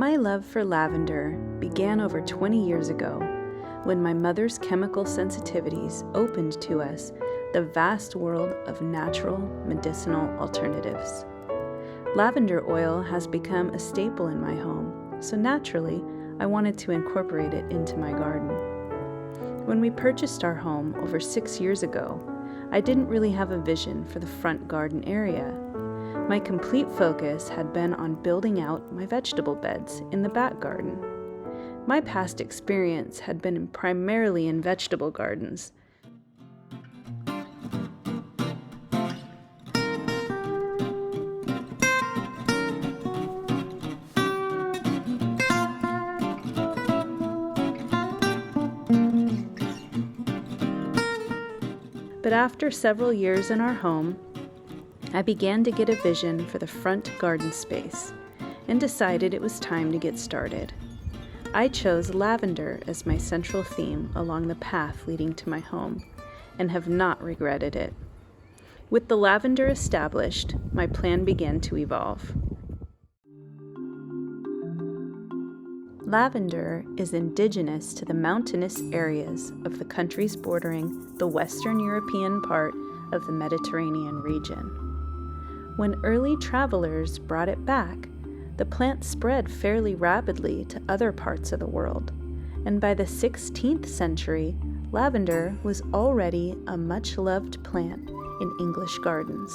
My love for lavender began over 20 years ago when my mother's chemical sensitivities opened to us the vast world of natural medicinal alternatives. Lavender oil has become a staple in my home, so naturally I wanted to incorporate it into my garden. When we purchased our home over 6 years ago, I didn't really have a vision for the front garden area. My complete focus had been on building out my vegetable beds in the back garden. My past experience had been primarily in vegetable gardens. But after several years in our home, I began to get a vision for the front garden space and decided it was time to get started. I chose lavender as my central theme along the path leading to my home and have not regretted it. With the lavender established, my plan began to evolve. Lavender is indigenous to the mountainous areas of the countries bordering the Western European part of the Mediterranean region. When early travelers brought it back, the plant spread fairly rapidly to other parts of the world, and by the 16th century, lavender was already a much-loved plant in English gardens.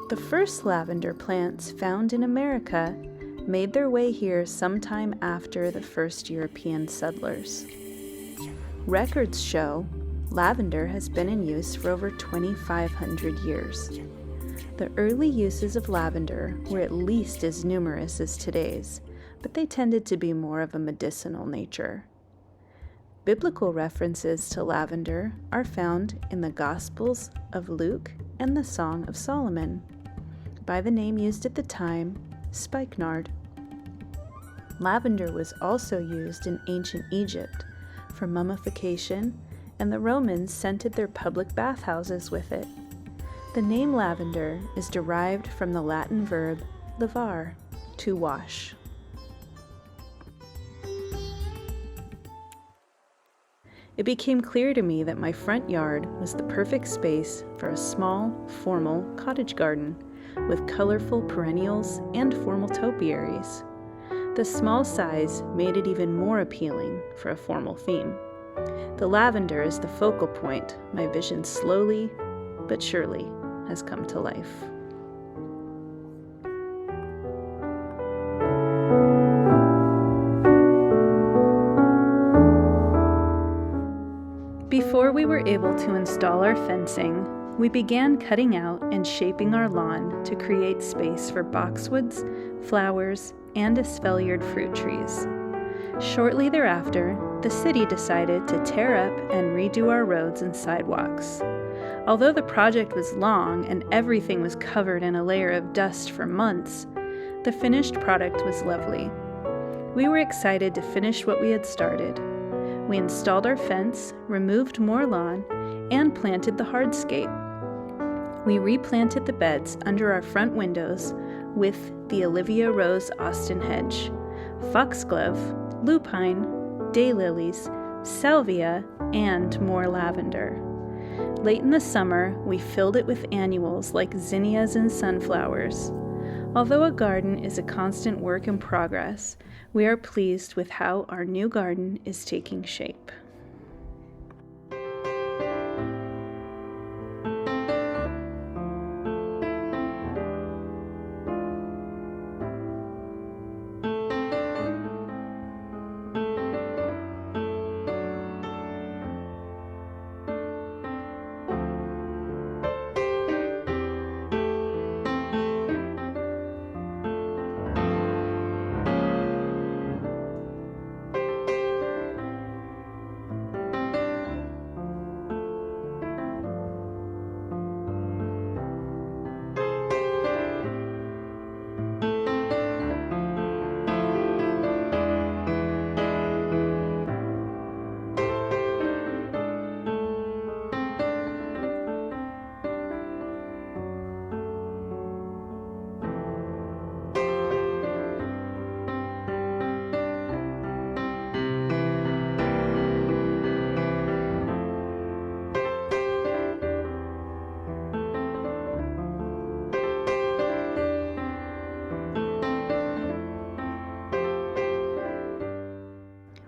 The first lavender plants found in America made their way here sometime after the first European settlers. Records show lavender has been in use for over 2,500 years. The early uses of lavender were at least as numerous as today's, but they tended to be more of a medicinal nature. Biblical references to lavender are found in the Gospels of Luke and the Song of Solomon, by the name used at the time, spikenard. Lavender was also used in ancient Egypt for mummification, and the Romans scented their public bathhouses with it. The name lavender is derived from the Latin verb lavare, to wash. It became clear to me that my front yard was the perfect space for a small, formal cottage garden with colorful perennials and formal topiaries. The small size made it even more appealing for a formal theme. The lavender is the focal point. My vision slowly but surely has come to life. Before we were able to install our fencing, we began cutting out and shaping our lawn to create space for boxwoods, flowers, and espaliered fruit trees. Shortly thereafter, the city decided to tear up and redo our roads and sidewalks. Although the project was long and everything was covered in a layer of dust for months, the finished product was lovely. We were excited to finish what we had started. We installed our fence, removed more lawn, and planted the hardscape. We replanted the beds under our front windows with the Olivia Rose Austin hedge, foxglove, lupine, daylilies, salvia, and more lavender. Late in the summer, we filled it with annuals like zinnias and sunflowers. Although a garden is a constant work in progress, we are pleased with how our new garden is taking shape.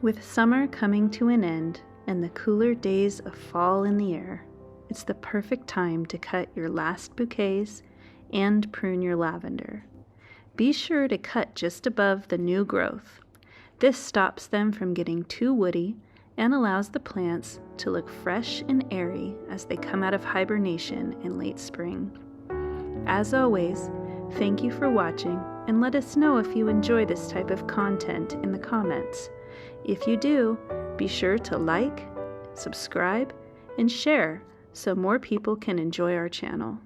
With summer coming to an end and the cooler days of fall in the air, it's the perfect time to cut your last bouquets and prune your lavender. Be sure to cut just above the new growth. This stops them from getting too woody and allows the plants to look fresh and airy as they come out of hibernation in late spring. As always, thank you for watching, and let us know if you enjoy this type of content in the comments. If you do, be sure to like, subscribe, and share so more people can enjoy our channel.